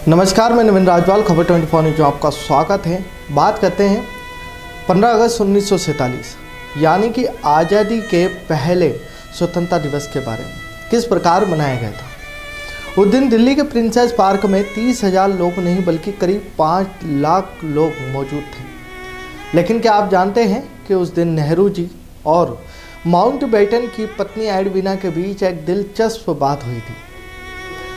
नमस्कार, मैं नवीन राजवाल, खबर 24 न्यूज में आपका स्वागत है। बात करते हैं 15 अगस्त 1947 यानी कि आज़ादी के पहले स्वतंत्रता दिवस के बारे में। किस प्रकार मनाया गया था। उस दिन दिल्ली के प्रिंसेस पार्क में 30,000 लोग नहीं बल्कि करीब 5 लाख लोग मौजूद थे। लेकिन क्या आप जानते हैं कि उस दिन नेहरू जी और माउंटबेटन की पत्नी एडविना के बीच एक दिलचस्प बात हुई थी।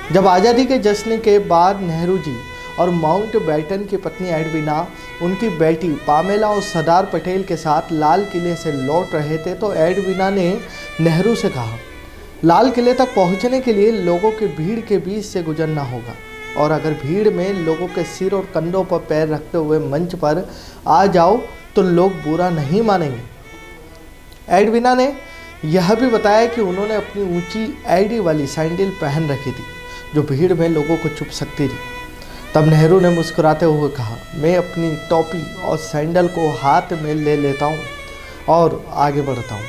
जब आज़ादी के जश्न के बाद नेहरू जी और माउंटबेटन की पत्नी एडविना उनकी बेटी पामेला और सरदार पटेल के साथ लाल किले से लौट रहे थे तो एडविना ने नेहरू से कहा, लाल किले तक पहुंचने के लिए लोगों की भीड़ के बीच से गुजरना होगा और अगर भीड़ में लोगों के सिर और कंधों पर पैर रखते हुए मंच पर आ जाओ तो लोग बुरा नहीं मानेंगे। एडविना ने यह भी बताया कि उन्होंने अपनी ऊंची एडी वाली सैंडल पहन रखी थी जो भीड़ में लोगों को चुप सकती थी। तब नेहरू ने मुस्कुराते हुए कहा, मैं अपनी टोपी और सैंडल को हाथ में ले लेता हूँ और आगे बढ़ता हूँ।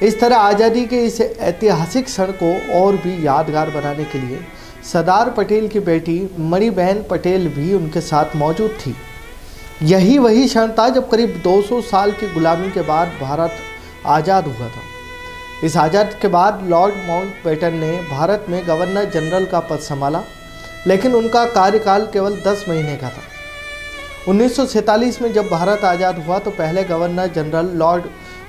इस तरह आज़ादी के इस ऐतिहासिक क्षण को और भी यादगार बनाने के लिए सरदार पटेल की बेटी मणिबेन पटेल भी उनके साथ मौजूद थी। यही वही क्षण था जब करीब 200 साल की गुलामी के बाद भारत आज़ाद हुआ था। इस आज़ाद के बाद लॉर्ड माउंटबेटन ने भारत में गवर्नर जनरल का पद संभाला, लेकिन उनका कार्यकाल केवल 10 महीने का था। 1947 में जब भारत आज़ाद हुआ तो पहले गवर्नर जनरल लॉर्ड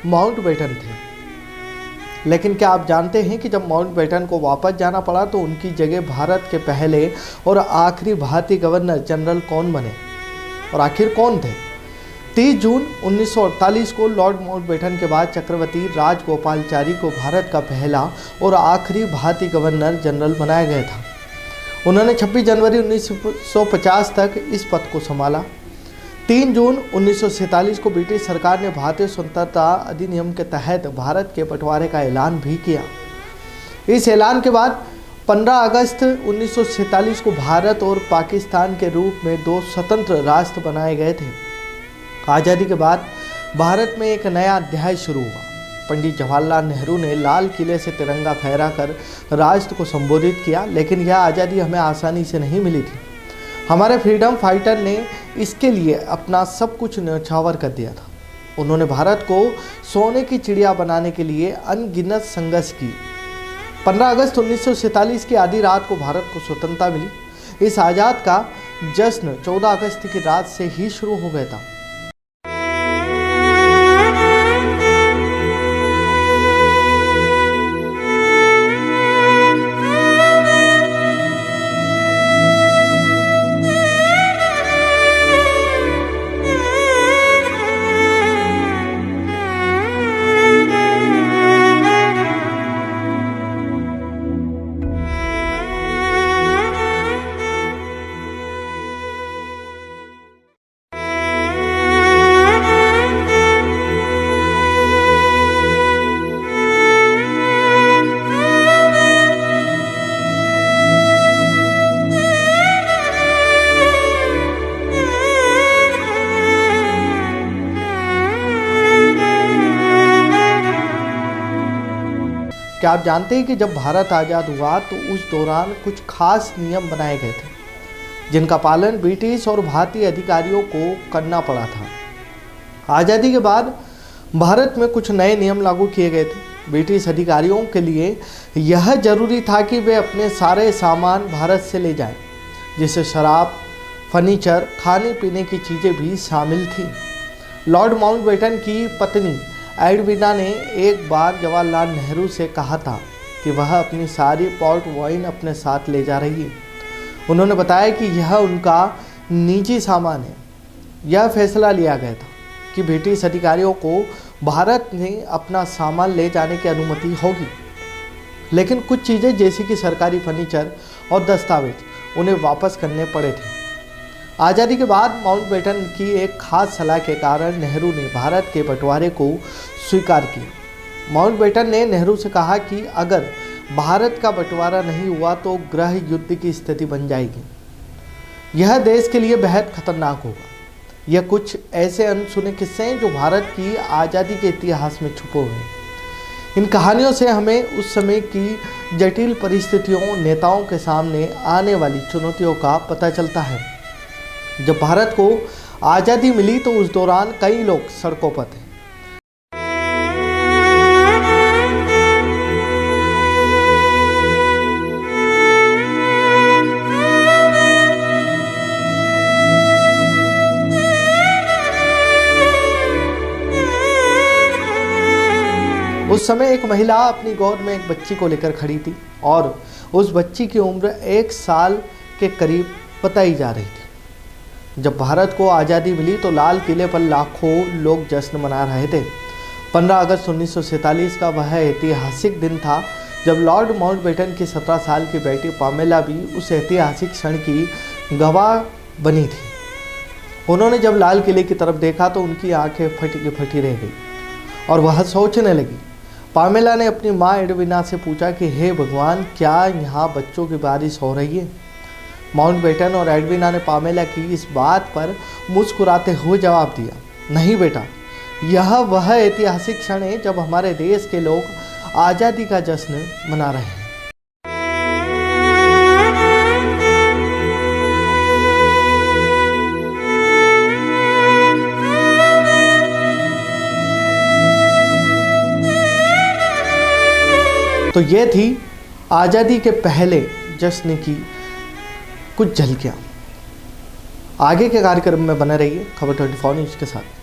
माउंटबेटन थे। लेकिन क्या आप जानते हैं कि जब माउंटबेटन को वापस जाना पड़ा तो उनकी जगह भारत के पहले और आखिरी भारतीय गवर्नर जनरल कौन बने और आखिर कौन थे। 30 जून 1948 को लॉर्ड माउंटबेटन के बाद चक्रवर्ती राजगोपालाचारी को भारत का पहला और आखिरी भारतीय गवर्नर जनरल बनाया गया था। उन्होंने 26 जनवरी 1950 तक इस पद को संभाला। 3 जून 1947 को ब्रिटिश सरकार ने भारतीय स्वतंत्रता अधिनियम के तहत भारत के बंटवारे का ऐलान भी किया। इस ऐलान के बाद 15 अगस्त 1947 को भारत और पाकिस्तान के रूप में 2 स्वतंत्र राष्ट्र बनाए गए थे। आज़ादी के बाद भारत में एक नया अध्याय शुरू हुआ। पंडित जवाहरलाल नेहरू ने लाल किले से तिरंगा फहराकर राष्ट्र को संबोधित किया, लेकिन यह आज़ादी हमें आसानी से नहीं मिली थी। हमारे फ्रीडम फाइटर ने इसके लिए अपना सब कुछ न्यौछावर कर दिया था। उन्होंने भारत को सोने की चिड़िया बनाने के लिए अनगिनत संघर्ष की। 15 अगस्त 1947 की आधी रात को भारत को स्वतंत्रता मिली। इस आज़ाद का जश्न 14 अगस्त की रात से ही शुरू हो गया था। क्या आप जानते हैं कि जब भारत आज़ाद हुआ तो उस दौरान कुछ खास नियम बनाए गए थे जिनका पालन ब्रिटिश और भारतीय अधिकारियों को करना पड़ा था। आज़ादी के बाद भारत में कुछ नए नियम लागू किए गए थे। ब्रिटिश अधिकारियों के लिए यह जरूरी था कि वे अपने सारे सामान भारत से ले जाएं, जिससे शराब, फर्नीचर, खाने पीने की चीज़ें भी शामिल थीं। लॉर्ड माउंटबेटन की पत्नी एडविना ने एक बार जवाहरलाल नेहरू से कहा था कि वह अपनी सारी पोर्ट वाइन अपने साथ ले जा रही है। उन्होंने बताया कि यह उनका निजी सामान है। यह फैसला लिया गया था कि ब्रिटिश अधिकारियों को भारत में अपना सामान ले जाने की अनुमति होगी, लेकिन कुछ चीज़ें जैसे कि सरकारी फर्नीचर और दस्तावेज उन्हें वापस करने पड़े थे। आज़ादी के बाद माउंटबेटन की एक खास सलाह के कारण नेहरू ने भारत के बंटवारे को स्वीकार किया। माउंटबेटन ने नेहरू से कहा कि अगर भारत का बंटवारा नहीं हुआ तो गृह युद्ध की स्थिति बन जाएगी। यह देश के लिए बेहद खतरनाक होगा। यह कुछ ऐसे अनसुने किस्से हैं जो भारत की आज़ादी के इतिहास में छुपे हुए हैं। इन कहानियों से हमें उस समय की जटिल परिस्थितियों, नेताओं के सामने आने वाली चुनौतियों का पता चलता है। जब भारत को आज़ादी मिली तो उस दौरान कई लोग सड़कों पर थे। उस समय एक महिला अपनी गोद में एक बच्ची को लेकर खड़ी थी और उस बच्ची की उम्र 1 साल के करीब बताई जा रही थी। जब भारत को आज़ादी मिली तो लाल किले पर लाखों लोग जश्न मना रहे थे। 15 अगस्त 1947 का वह ऐतिहासिक दिन था जब लॉर्ड माउंटबेटन की 17 साल की बेटी पामेला भी उस ऐतिहासिक क्षण की गवाह बनी थी। उन्होंने जब लाल किले की तरफ देखा तो उनकी आंखें फटी की फटी रह गई और वह सोचने लगी। पामेला ने अपनी माँ एडविना से पूछा कि हे भगवान, क्या यहाँ बच्चों की बारिश हो रही है? माउंटबेटन और एडविना ने पामेला की इस बात पर मुस्कुराते हुए जवाब दिया, नहीं बेटा, यह वह ऐतिहासिक क्षण है जब हमारे देश के लोग आज़ादी का जश्न मना रहे हैं। तो ये थी आज़ादी के पहले जश्न की कुछ झलकियाँ। आगे के कार्यक्रम में बने रहिए खबर 24 न्यूज़ के साथ।